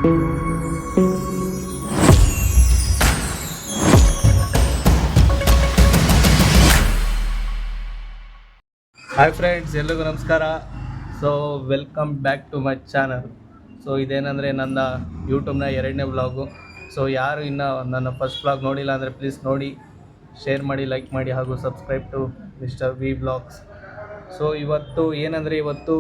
Hi friends, ಎಲ್ರಿಗೂ ನಮಸ್ಕಾರ. So welcome back to my channel. So ಇದೇನೆಂದರೆ ನನ್ನ ಯೂಟ್ಯೂಬ್ನ 2ನೇ ವ್ಲಾಗು. ಸೊ ಯಾರು ಇನ್ನೂ ನನ್ನ ಫಸ್ಟ್ ವ್ಲಾಗ್ ನೋಡಿಲ್ಲ ಅಂದರೆ ಪ್ಲೀಸ್ ನೋಡಿ, ಶೇರ್ ಮಾಡಿ, ಲೈಕ್ ಮಾಡಿ ಹಾಗೂ subscribe to mister V blogs. So ಇವತ್ತು ಏನಂದರೆ ಇವತ್ತು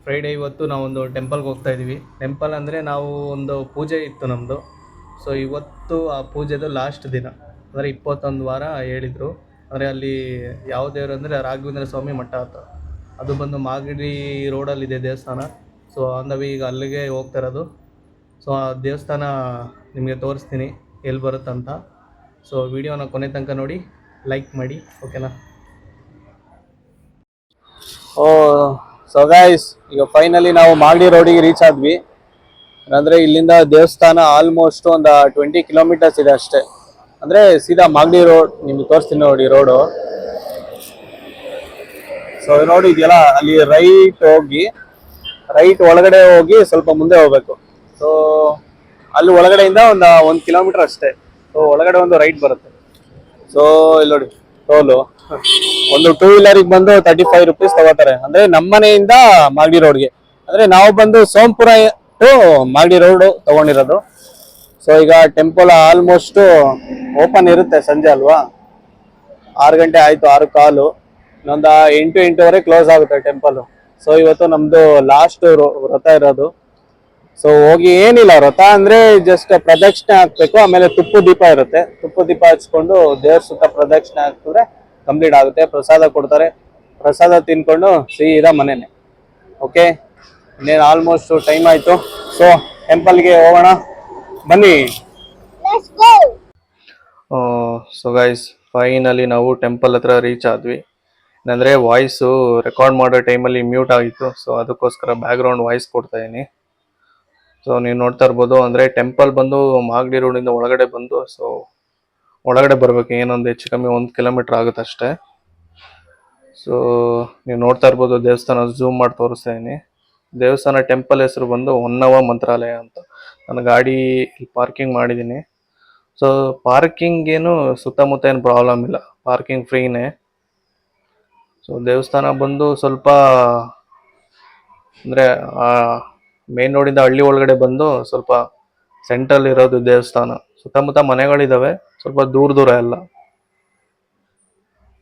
ಫ್ರೈಡೇ ಇವತ್ತು ನಾವೊಂದು ಟೆಂಪಲ್ಗೆ ಹೋಗ್ತಾಯಿದ್ದೀವಿ. ಟೆಂಪಲ್ ಅಂದರೆ ನಾವು ಒಂದು ಪೂಜೆ ಇತ್ತು ನಮ್ಮದು. ಸೊ ಇವತ್ತು ಆ ಪೂಜೆದು ಲಾಸ್ಟ್ ದಿನ, ಅಂದರೆ 21 ವಾರ ಹೇಳಿದರು. ಅಂದರೆ ಅಲ್ಲಿ ಯಾವ ದೇವರು ಅಂದರೆ ರಾಘವೇಂದ್ರ ಸ್ವಾಮಿ ಮಠ ಅಂತ, ಅದು ಬಂದು ಮಾಗಡಿ ರೋಡಲ್ಲಿದೆ ದೇವಸ್ಥಾನ. ಸೊ ಅಂದವಿ ಈಗ ಅಲ್ಲಿಗೆ ಹೋಗ್ತಾ ಇರೋದು. ಸೊ ಆ ದೇವಸ್ಥಾನ ನಿಮಗೆ ತೋರಿಸ್ತೀನಿ ಎಲ್ಲಿ ಬರುತ್ತಂತ. ಸೊ ವಿಡಿಯೋನ ಕೊನೆ ತನಕ ನೋಡಿ, ಲೈಕ್ ಮಾಡಿ, ಓಕೆನಾ? ಸೊ ಗೈಸ್, ಈಗ ಫೈನಲಿ ನಾವು ಮಾಗಡಿ ರೋಡಿಗೆ ರೀಚ್ ಆದ್ವಿ. ಅಂದರೆ ಇಲ್ಲಿಂದ ದೇವಸ್ಥಾನ ಆಲ್ಮೋಸ್ಟ್ ಒಂದು 20 ಕಿಲೋಮೀಟರ್ಸ್ ಇದೆ ಅಷ್ಟೇ. ಅಂದರೆ ಸೀದಾ ಮಾಗಡಿ ರೋಡ್ ನಿಮ್ಗೆ ತೋರಿಸ್ತೀನಿ ನೋಡಿ ರೋಡು. ಸೊ ನೋಡಿ ಇದೆಯಲ್ಲ, ಅಲ್ಲಿ ರೈಟ್ ಒಳಗಡೆ ಹೋಗಿ ಸ್ವಲ್ಪ ಮುಂದೆ ಹೋಗ್ಬೇಕು. ಸೊ ಅಲ್ಲಿ ಒಳಗಡೆಯಿಂದ ಒಂದು ಕಿಲೋಮೀಟರ್ ಅಷ್ಟೇ. ಸೊ ಒಳಗಡೆ ಒಂದು ರೈಟ್ ಬರುತ್ತೆ. ಸೊ ಇಲ್ಲಿ ನೋಡಿ ಟೋಲು, ಒಂದು 2 ವೀಲರಿಗೆ ಬಂದು 35 ರೂಪೀಸ್ ತಗೋತಾರೆ. ಅಂದ್ರೆ ನಮ್ಮನೆಯಿಂದ ಮಾಗಡಿ ರೋಡ್ಗೆ. ಅಂದ್ರೆ ನಾವು ಬಂದು ಸೋಂಪುರ ಟು ಮಾಗಡಿ ರೋಡ್ ತಗೊಂಡಿರೋದು. ಸೊ ಈಗ ಟೆಂಪಲ್ ಆಲ್ಮೋಸ್ಟ್ ಓಪನ್ ಇರುತ್ತೆ ಸಂಜೆ ಅಲ್ವಾ, 6 ಗಂಟೆ ಆಯ್ತು, 6 ಕಾಲು. ಇನ್ನೊಂದು 8-8:30 ಕ್ಲೋಸ್ ಆಗುತ್ತೆ ಟೆಂಪಲ್. ಸೊ ಇವತ್ತು ನಮ್ದು ಲಾಸ್ಟ್ ವ್ರತ ಇರೋದು. ಸೊ ಹೋಗಿ ಏನಿಲ್ಲ, ವ್ರತ ಅಂದ್ರೆ ಜಸ್ಟ್ ಪ್ರದಕ್ಷಿಣೆ ಹಾಕ್ಬೇಕು, ಆಮೇಲೆ ತುಪ್ಪ ದೀಪ ಇರುತ್ತೆ, ತುಪ್ಪ ದೀಪ ಹಚ್ಕೊಂಡು ದೇವ್ರ ಸುತ್ತ ಪ್ರದಕ್ಷಿಣೆ ಹಾಕಿದ್ರೆ ಕಂಪ್ಲೀಟ್ ಆಗುತ್ತೆ. ಪ್ರಸಾದ ಕೊಡ್ತಾರೆ, ಪ್ರಸಾದ ತಿನ್ಕೊಂಡು ಸೀದಾ ಮನೆನೆ. ಓಕೆ, ಇನ್ನೇನು ಆಲ್ಮೋಸ್ಟ್ ಟೈಮ್ ಆಯ್ತು. ಸೊ ಟೆಂಪಲ್ಗೆ ಹೋಗೋಣ ಬನ್ನಿ. ಸೊ ಗೈಸ್, ಫೈನಲಿ ನಾವು ಟೆಂಪಲ್ ಹತ್ರ ರೀಚ್ ಆದ್ವಿ. ಅಂದರೆ ವಾಯ್ಸು ರೆಕಾರ್ಡ್ ಮಾಡೋ ಟೈಮಲ್ಲಿ ಮ್ಯೂಟ್ ಆಗಿತ್ತು. ಸೊ ಅದಕ್ಕೋಸ್ಕರ ಬ್ಯಾಕ್ಗ್ರೌಂಡ್ ವಾಯ್ಸ್ ಕೊಡ್ತಾ ಇದೀನಿ. ಸೊ ನೀವು ನೋಡ್ತಾ ಇರ್ಬೋದು, ಅಂದರೆ ಟೆಂಪಲ್ ಬಂದು ಮಾಗಡಿ ರೋಡಿಂದ ಒಳಗಡೆ ಬಂದು, ಸೊ ಒಳಗಡೆ ಬರ್ಬೇಕು, ಏನೊಂದು ಹೆಚ್ಚು ಕಮ್ಮಿ 1 ಕಿಲೋಮೀಟರ್ ಆಗುತ್ತೆ ಅಷ್ಟೇ. ಸೊ ನೀವು ನೋಡ್ತಾ ಇರ್ಬೋದು ದೇವಸ್ಥಾನ, ಝೂಮ್ ಮಾಡಿ ತೋರಿಸ್ತಾ ಇದೀನಿ. ದೇವಸ್ಥಾನ ಟೆಂಪಲ್ ಹೆಸರು ಬಂದು ಹೊನ್ನವ ಮಂತ್ರಾಲಯ ಅಂತ. ನಾನು ಗಾಡಿ ಪಾರ್ಕಿಂಗ್ ಮಾಡಿದ್ದೀನಿ. ಸೊ ಪಾರ್ಕಿಂಗ್ ಏನು ಸುತ್ತಮುತ್ತ ಏನು ಪ್ರಾಬ್ಲಮ್ ಇಲ್ಲ, ಪಾರ್ಕಿಂಗ್ ಫ್ರೀನೇ. ಸೊ ದೇವಸ್ಥಾನ ಬಂದು ಸ್ವಲ್ಪ ಅಂದರೆ ಮೇನ್ ರೋಡಿಂದ ಹಳ್ಳಿ ಒಳಗಡೆ ಬಂದು ಸ್ವಲ್ಪ ಸೆಂಟ್ರಲ್ ಇರೋದು ದೇವಸ್ಥಾನ. ಸುತ್ತಮುತ್ತ ಮನೆಗಳಿದಾವೆ, ಸ್ವಲ್ಪ ದೂರ ಎಲ್ಲ.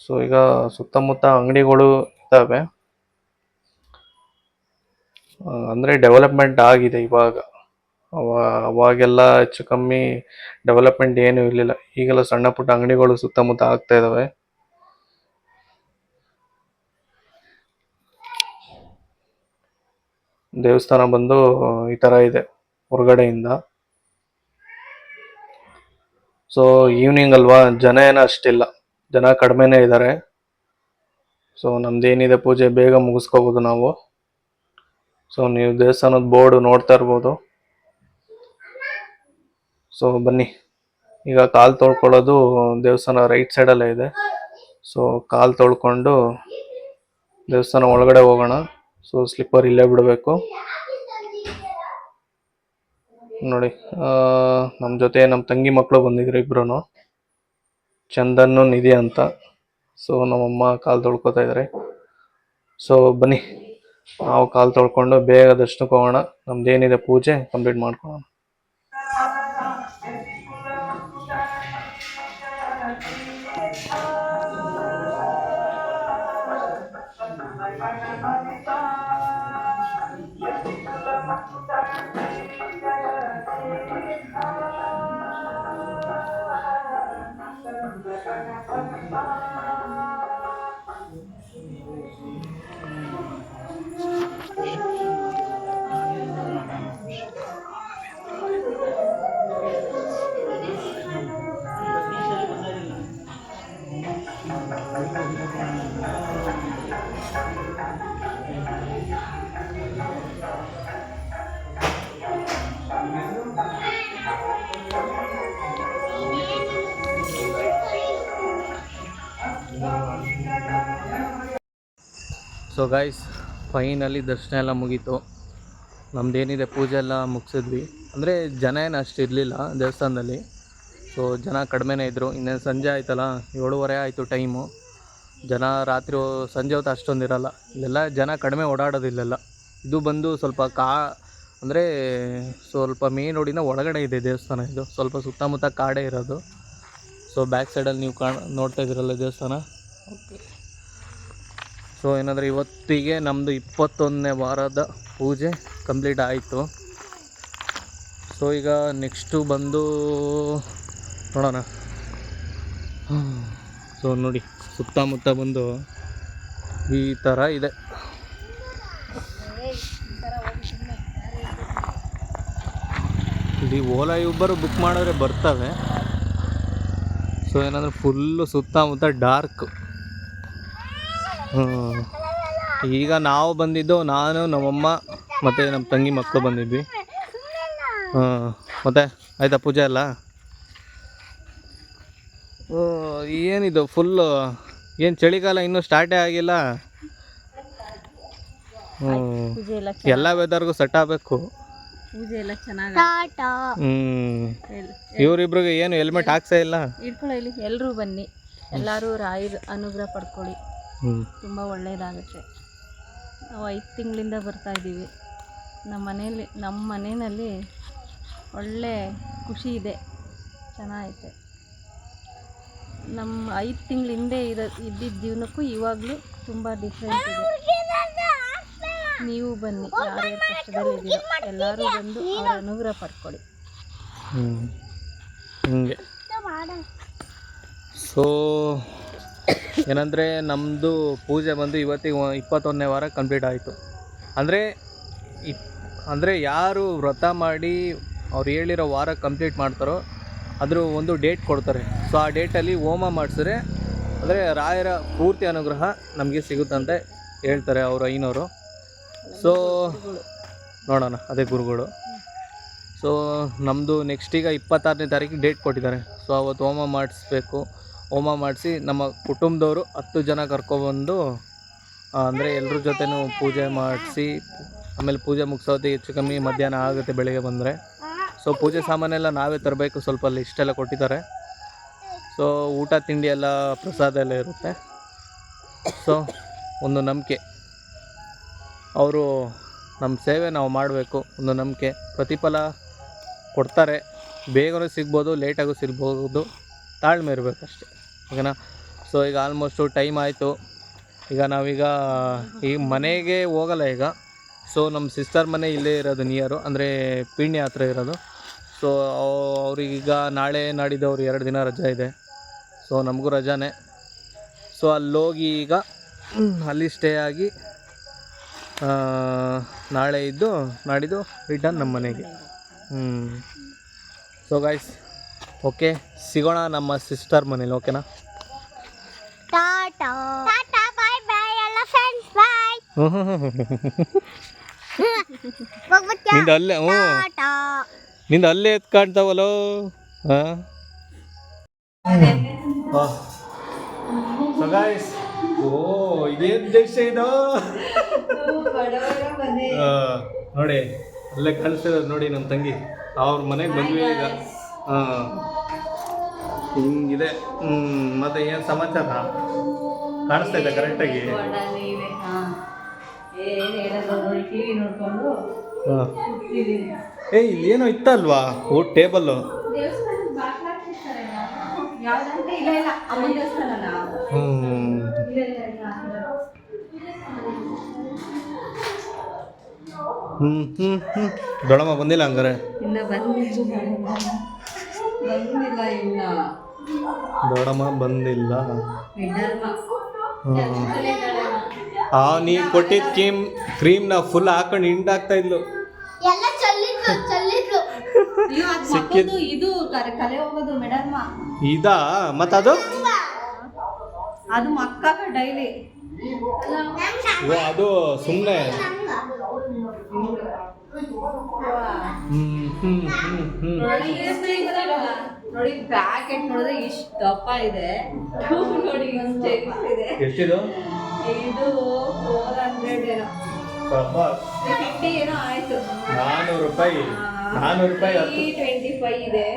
ಸೊ ಈಗ ಸುತ್ತಮುತ್ತ ಅಂಗಡಿಗಳು ಇದ್ದಾವೆ. ಅಂದರೆ ಡೆವಲಪ್ಮೆಂಟ್ ಆಗಿದೆ ಇವಾಗ. ಅವಾಗೆಲ್ಲ ಹೆಚ್ಚು ಕಮ್ಮಿ ಡೆವಲಪ್ಮೆಂಟ್ ಏನೂ ಇರಲಿಲ್ಲ. ಈಗೆಲ್ಲ ಸಣ್ಣ ಪುಟ್ಟ ಅಂಗಡಿಗಳು ಸುತ್ತಮುತ್ತ ಆಗ್ತಾ ಇದ್ದಾವೆ. ದೇವಸ್ಥಾನ ಬಂದು ಈ ಥರ ಇದೆ ಹೊರಗಡೆಯಿಂದ. ಸೊ ಈವ್ನಿಂಗ್ ಅಲ್ವಾ, ಜನ ಏನೋ ಅಷ್ಟಿಲ್ಲ, ಜನ ಕಡಿಮೆನೇ ಇದ್ದಾರೆ. ಸೊ ನಮ್ದೇನಿದೆ ಪೂಜೆ ಬೇಗ ಮುಗಿಸ್ಕೋಬೋದು ನಾವು. ಸೊ ನೀವು ದೇವಸ್ಥಾನದ ಬೋರ್ಡ್ ನೋಡ್ತಾ ಇರ್ಬೋದು. ಸೊ ಬನ್ನಿ, ಈಗ ಕಾಲು ತೊಳ್ಕೊಳ್ಳೋದು ದೇವಸ್ಥಾನ ರೈಟ್ ಸೈಡಲ್ಲೇ ಇದೆ. ಸೊ ಕಾಲು ತೊಳ್ಕೊಂಡು ದೇವಸ್ಥಾನ ಒಳಗಡೆ ಹೋಗೋಣ. ಸೊ ಸ್ಲಿಪ್ಪರ್ ಇಲ್ಲೇ ಬಿಡಬೇಕು. ನೋಡಿ, ನಮ್ಮ ಜೊತೆ ನಮ್ಮ ತಂಗಿ ಮಕ್ಕಳು ಬಂದಿದ್ರು, ಇಬ್ರು, ಚಂದನ್ನು ನಿಧಿ ಅಂತ. ಸೊ ನಮ್ಮಮ್ಮ ಕಾಲು ತೊಳ್ಕೊತಾ ಇದ್ದಾರೆ. ಸೊ ಬನ್ನಿ, ನಾವು ಕಾಲು ತೊಳ್ಕೊಂಡು ಬೇಗ ದರ್ಶನಕ್ಕೆ ಹೋಗೋಣ. ನಮ್ದೇನಿದೆ ಪೂಜೆ ಕಂಪ್ಲೀಟ್ ಮಾಡ್ಕೊಳ್ಳೋಣ. ಸೊ ಗೈಸ್, ಫೈನಲಿ ದರ್ಶನ ಎಲ್ಲ ಮುಗೀತು. ನಮ್ಮದೇನಿದೆ ಪೂಜೆ ಎಲ್ಲ ಮುಗಿಸಿದ್ವಿ. ಅಂದರೆ ಜನ ಏನು ಅಷ್ಟು ಇರಲಿಲ್ಲ ದೇವಸ್ಥಾನದಲ್ಲಿ, ಸೊ ಜನ ಕಡಿಮೆನೇ ಇದ್ದರು. ಇನ್ನೇನು ಸಂಜೆ ಆಯ್ತಲ್ಲ, 7:30 ಆಯಿತು ಟೈಮು. ಜನ ರಾತ್ರಿ ಸಂಜೆ ಹೊತ್ತು ಅಷ್ಟೊಂದು ಇರೋಲ್ಲ ಇಲ್ಲೆಲ್ಲ, ಜನ ಕಡಿಮೆ ಓಡಾಡೋದಿಲ್ಲೆಲ್ಲ. ಇದು ಬಂದು ಸ್ವಲ್ಪ ಅಂದರೆ ಸ್ವಲ್ಪ ಮೇನ್ ರೋಡಿನ ಒಳಗಡೆ ಇದೆ ದೇವಸ್ಥಾನ. ಇದು ಸ್ವಲ್ಪ ಸುತ್ತಮುತ್ತ ಕಾಡೇ ಇರೋದು. ಸೊ ಬ್ಯಾಕ್ ಸೈಡಲ್ಲಿ ನೀವು ನೋಡ್ತಾ ಇದ್ದೀರಲ್ಲ ದೇವಸ್ಥಾನ. ಓಕೆ, ಸೊ ಏನಂದರೆ ಇವತ್ತಿಗೆ ನಮ್ಮದು 21ನೇ ವಾರದ ಪೂಜೆ ಕಂಪ್ಲೀಟ್ ಆಯಿತು. ಸೊ ಈಗ ನೆಕ್ಸ್ಟು ಬಂದು ನೋಡೋಣ. ಸೊ ನೋಡಿ ಸುತ್ತಮುತ್ತ ಬಂದು ಈ ಥರ ಇದೆ. ಇಲ್ಲಿ ಓಲಾ ಯೂಬರ್ ಬುಕ್ ಮಾಡಿದ್ರೆ ಬರ್ತವೆ. ಸೊ ಏನಂದರೆ ಫುಲ್ಲು ಸುತ್ತಮುತ್ತ ಡಾರ್ಕ್. ಈಗ ನಾವು ಬಂದಿದ್ದು, ನಾನು ನಮ್ಮಮ್ಮ ಮತ್ತು ನಮ್ಮ ತಂಗಿ ಮಕ್ಕಳು ಬಂದಿದ್ವಿ. ಮತ್ತೆ ಆಯಿತಾ ಪೂಜೆ ಎಲ್ಲ? ಏನಿದು ಫುಲ್ಲು ಏನು ಚಳಿಗಾಲ ಇನ್ನೂ ಸ್ಟಾರ್ಟೇ ಆಗಿಲ್ಲ. ಎಲ್ಲ ವೆದರ್ಗೂ ಸೆಟ್ ಆಗಬೇಕು. ಪೂಜೆ ಎಲ್ಲ ಚೆನ್ನಾಗಿ. ಇವರಿಬ್ರಿಗೆ ಏನು ಹೆಲ್ಮೆಟ್ ಹಾಕ್ಸೇ ಇಲ್ಲ. ಇಟ್ಕೊಳ್ಳಿ, ಎಲ್ಲರೂ ಬನ್ನಿ, ಎಲ್ಲರೂ ರಾಯರ ಅನುಗ್ರಹ ಪಡ್ಕೊಳ್ಳಿ. ತುಂಬ ಒಳ್ಳೆಯದಾಗುತ್ತೆ. ನಾವು 5 ತಿಂಗಳಿಂದ ಬರ್ತಾಯಿದ್ದೀವಿ. ನಮ್ಮ ಮನೆಯಲ್ಲಿ ಒಳ್ಳೆ ಖುಷಿ ಇದೆ, ಚೆನ್ನಾಗೈತೆ. ನಮ್ಮ 5 ತಿಂಗಳ ಹಿಂದೆ ಇದ್ದಿದ್ದ ಜೀವನಕ್ಕೂ ಇವಾಗಲೂ ತುಂಬ ಡಿಫ್ರೆಂಟ್ ಇದೆ. ನೀವು ಬನ್ನಿ, ಯಾರ್ಯಾರು ಕಷ್ಟದಲ್ಲಿದ್ದೀರೋ ಎಲ್ಲರೂ ಬಂದು ಅವರ ಅನುಗ್ರಹ ಪಡ್ಕೊಳ್ಳಿ. ಹಂಗೆ. ಸೊ ಏನಂದರೆ ನಮ್ಮದು ಪೂಜೆ ಬಂದು ಇವತ್ತಿಗೆ 21ನೇ ವಾರ ಕಂಪ್ಲೀಟ್ ಆಯಿತು. ಅಂದರೆ ಯಾರು ವ್ರತ ಮಾಡಿ ಅವ್ರು ಹೇಳಿರೋ ವಾರ ಕಂಪ್ಲೀಟ್ ಮಾಡ್ತಾರೋ ಅದ್ರ ಒಂದು ಡೇಟ್ ಕೊಡ್ತಾರೆ. ಸೊ ಆ ಡೇಟಲ್ಲಿ ಹೋಮ ಮಾಡಿಸಿದ್ರೆ ಅಂದರೆ ರಾಯರ ಪೂರ್ತಿ ಅನುಗ್ರಹ ನಮಗೆ ಸಿಗುತ್ತಂತೆ ಹೇಳ್ತಾರೆ ಅವರು ಐನೋರು. ಸೊ ನೋಡೋಣ, ಅದೇ ಗುರುಗಳು. ಸೊ ನಮ್ಮದು ನೆಕ್ಸ್ಟ್ ಈಗ 26ನೇ ತಾರೀಕಿಗೆ ಡೇಟ್ ಕೊಟ್ಟಿದ್ದಾರೆ. ಸೊ ಅವತ್ತು ಹೋಮ ಮಾಡಿಸ್ಬೇಕು. ಹೋಮ ಮಾಡಿಸಿ ನಮ್ಮ ಕುಟುಂಬದವರು 10 ಜನ ಕರ್ಕೊಬಂದು ಅಂದರೆ ಎಲ್ಲರ ಜೊತೆನೂ ಪೂಜೆ ಮಾಡಿಸಿ, ಆಮೇಲೆ ಪೂಜೆ ಮುಗಿಸೋದು ಹೆಚ್ಚು ಕಮ್ಮಿ ಮಧ್ಯಾಹ್ನ ಆಗುತ್ತೆ ಬೆಳಗ್ಗೆ ಬಂದರೆ. ಸೊ ಪೂಜೆ ಸಾಮಾನೆಲ್ಲ ನಾವೇ ತರಬೇಕು. ಸ್ವಲ್ಪ ಲಿಸ್ಟೆಲ್ಲ ಕೊಟ್ಟಿದ್ದಾರೆ. ಸೊ ಊಟ ತಿಂಡಿ ಎಲ್ಲ ಪ್ರಸಾದ ಎಲ್ಲ ಇರುತ್ತೆ. ಸೊ ಒಂದು ನಂಬಿಕೆ, ಅವರು ನಮ್ಮ ಸೇವೆ ನಾವು ಮಾಡಬೇಕು, ಒಂದು ನಂಬಿಕೆ. ಪ್ರತಿಫಲ ಕೊಡ್ತಾರೆ, ಬೇಗನೂ ಸಿಗ್ಬೋದು, ಲೇಟಾಗೂ ಸಿಗ್ಬೋದು, ತಾಳ್ಮೆ ಇರಬೇಕಷ್ಟೆ, ಓಕೆನಾ? ಸೊ ಈಗ ಆಲ್ಮೋಸ್ಟು ಟೈಮ್ ಆಯಿತು. ಈಗ ನಾವೀಗ ಮನೆಗೆ ಹೋಗಲ್ಲ ಈಗ. ಸೊ ನಮ್ಮ ಸಿಸ್ಟರ್ ಮನೆ ಇಲ್ಲೇ ಇರೋದು ನಿಯರು, ಅಂದರೆ ಪೀಣ್ಯ ಹತ್ರ ಇರೋದು. ಸೊ ಅವ್ರಿಗೀಗ ನಾಳೆ ನಾಡಿದ್ದು ಅವ್ರು 2 ದಿನ ರಜೆ ಇದೆ. ಸೊ ನಮಗೂ ರಜಾನೇ. ಸೊ ಅಲ್ಲೋಗಿ ಈಗ ಅಲ್ಲಿ ಸ್ಟೇ ಆಗಿ ನಾಳೆ ಇದ್ದು ನಾಡಿದ್ದು ರಿಟರ್ನ್ ನಮ್ಮ ಮನೆಗೆ. ಸೊ ಗೈಸ್, ಓಕೆ, ಸಿಗೋಣ ನಮ್ಮ ಸಿಸ್ಟರ್ ಮನೇಲಿ, ಓಕೆನಾ? ಟಾಟಾ ಟಾಟಾ, ಬೈ ಬೈ ಎಲ್ಲ ಫ್ರೆಂಡ್ಸ್, ಬೈ. ನಿಂದ ಅಲ್ಲೇ ನಿಂದ ಅಲ್ಲೇ ಎತ್ ಕಾಣ್ತಾವಲ್ಲೋ. ಸೊ ಗೈಸ್, ಇದೇನು ದೇಶ ಇದು ನೋಡಿ, ಅಲ್ಲೇ ಕಾಣಿಸ್ತಿರೋದು ನೋಡಿ ನಮ್ಮ ತಂಗಿ. ಅವ್ರ ಮನೆಗೆ ಬಂದ್ವಿ ಈಗ. ಹಿಂಗಿದೆ. ಮತ್ತೆ ಏನು ಸಮಾಚಾರ? ಕಾಣಿಸ್ತಾ ಇದೆ ಕರೆಕ್ಟಾಗಿ? ಇಲ್ಲಿ ಏನೋ ಇತ್ತಲ್ವಾ ಟೇಬಲ್ಲು? ದೊಡ್ಡಮ್ಮ ಬಂದಿಲ್ಲ ಹಂಗಾರೆ? ದೊಡ್ಡಮ್ಮ ಬಂದಿಲ್ಲ. ನೀ ಕೊಟ್ಟಿದ್ದ ಕ್ರೀಮ್ನ ಫುಲ್ ಹಾಕೊಂಡು ಹಿಂಡಾಗ್ತಾ ಇದ್ಲು. ಸಿಕ್ಕಿದ್ದು ಇದು ಕಲೆ ಹೋಗೋದು ಮೇಡಮ್. ಇದಾ? ಮತ್ತದು ಅದು ಮಕ್ಕ ಡೈಲಿ ಅದು ಸುಮ್ಮನೆ. ನೋಡಿ ಪ್ಯಾಕೆಟ್ ನೋಡಿದ್ರೆ ಇಷ್ಟು ದಪ್ಪ ಇದೆ. ನೋಡಿ ಎಷ್ಟಿದು? ಇದು 400 ಏನೋ, 50 ಏನೋ ಆಯ್ತು. ₹400 10 25 ಇದೆ.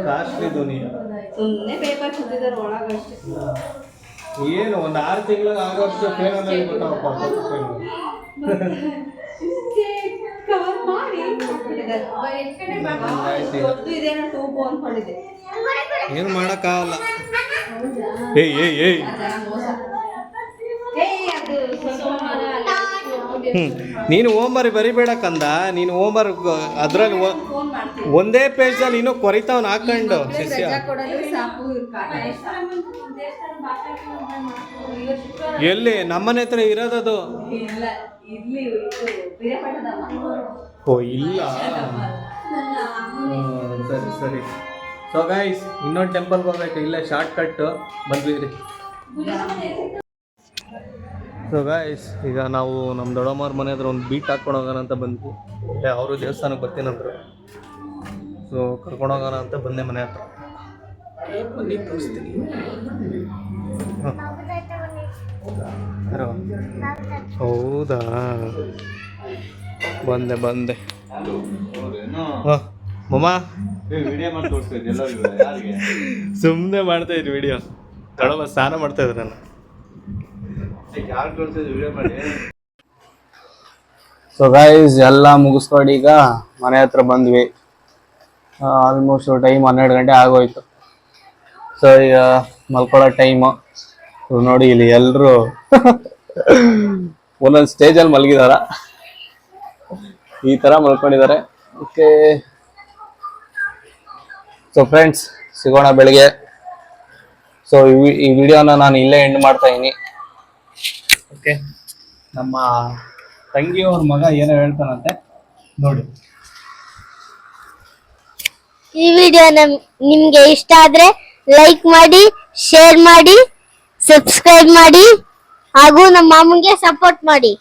ಕಾಸ್ಟ್ಲಿ ದುನಿಯಾ. ಸುಮ್ಮನೆ ಪೇಪರ್ ಸುತ್ತಿದ್ದಾರೆ ಒಳಗಷ್ಟೇ. ಏನು ಒಂದು 6 ತಿಂಗಳಿಗೆ ಆಗೋಷ್ಟು ಫೇನಲ್ಲಿ ಗೊತ್ತಾಗಪ್ಪ. ಕವರ್ ಮಾಡಿ ದೊಡ್ಡದು ಇದೇನೋ ಟೂಬು ಅನ್ಕೊಂಡಿದ್ದೆ. ಏನು ಮಾಡೋಕ್ಕಾಗಲ್ಲ. ಏಯ್ ನೀನು ಹೋಮ್ವರ್ಕ್ ಬರಿಬೇಡ ಕಂದ. ನೀನು ಹೋಮ್ವರ್ಕ್ ಅದ್ರಲ್ಲಿ ಒಂದೇ ಪೇಜಲ್ಲಿ ಇನ್ನೂ ಕೊರಿತಾವನ್ ಹಾಕೊಂಡು ಶಿಷ್ಯ. ಎಲ್ಲಿ ನಮ್ಮನೆ ಹತ್ರ ಇರೋದದು? ಓ ಇಲ್ಲ. ಸರಿ. ಸೊ ಗೈಸ್, ಇನ್ನೊಂದು ಟೆಂಪಲ್ಗೆ ಹೋಗ್ಬೇಕು. ಇಲ್ಲೇ ಶಾರ್ಟ್ ಕಟ್ ಬಂದ್ವಿ. ಸೊ ಗೈಸ್, ಈಗ ನಾವು ನಮ್ಮ ದೊಡ್ಡಮ್ಮವ್ರ ಮನೆ ಹತ್ರ ಒಂದು ಬೀಟ್ ಹಾಕ್ಕೊಂಡು ಹೋಗೋಣ ಅಂತ ಬಂದ್ವಿ. ಅವರು ದೇವಸ್ಥಾನಕ್ಕೆ ಬರ್ತೀನಂದ್ರು. ಸೊ ಕರ್ಕೊಂಡು ಹೋಗೋಣ ಅಂತ ಬಂದೆ ಮನೆ ಹತ್ರ. ಬನ್ನಿ ತೋರಿಸ್ತೀನಿ. ಹೌದಾ, ಬಂದೆ. ಮಮ್ಮ ಸುಮ್ಮನೆ ಮಾಡ್ತಾ ಇದ್ವಿ ವಿಡಿಯೋ. ದೊಡ್ಡಮ್ಮ ಸ್ನಾನ ಮಾಡ್ತಾ ಇದ್ರು. ನಾನು ಸೊ ಗೈಸ್, ಎಲ್ಲ ಮುಗಿಸ್ಕೊಂಡು ಈಗ ಮನೆ ಹತ್ರ ಬಂದ್ವಿ. ಆಲ್ಮೋಸ್ಟ್ ಟೈಮ್ 12 ಗಂಟೆ ಆಗೋಯ್ತು. ಸೊ ಈಗ ಮಲ್ಕೊಳ್ಳೋ ಟೈಮು. ನೋಡಿ ಇಲ್ಲಿ ಎಲ್ಲರೂ ಒಂದೊಂದು ಸ್ಟೇಜಲ್ಲಿ ಮಲಗಿದಾರ. ಈ ಥರ ಮಲ್ಕೊಂಡಿದ್ದಾರೆ. ಓಕೆ, ಸೊ ಫ್ರೆಂಡ್ಸ್, ಸಿಗೋಣ ಬೆಳಿಗ್ಗೆ. ಸೊ ಈ ವಿಡಿಯೋನ ನಾನು ಇಲ್ಲೇ ಎಂಡ್ ಮಾಡ್ತಾ ಇದ್ದೀನಿ. ಓಕೆ, ನಮ್ಮ ತಂಗಿಯವ್ರ ಮಗ ಏನೋ ಹೇಳ್ತಾನಂತೆ ನೋಡಿ. ಈ ವಿಡಿಯೋ ನಿಮ್ಗೆ ಇಷ್ಟ ಆದ್ರೆ ಲೈಕ್ ಮಾಡಿ, ಶೇರ್ ಮಾಡಿ, ಸಬ್ಸ್ಕ್ರೈಬ್ ಮಾಡಿ ಹಾಗೂ ನಮ್ಮ ಮಾಮಂಗೆ ಸಪೋರ್ಟ್ ಮಾಡಿ.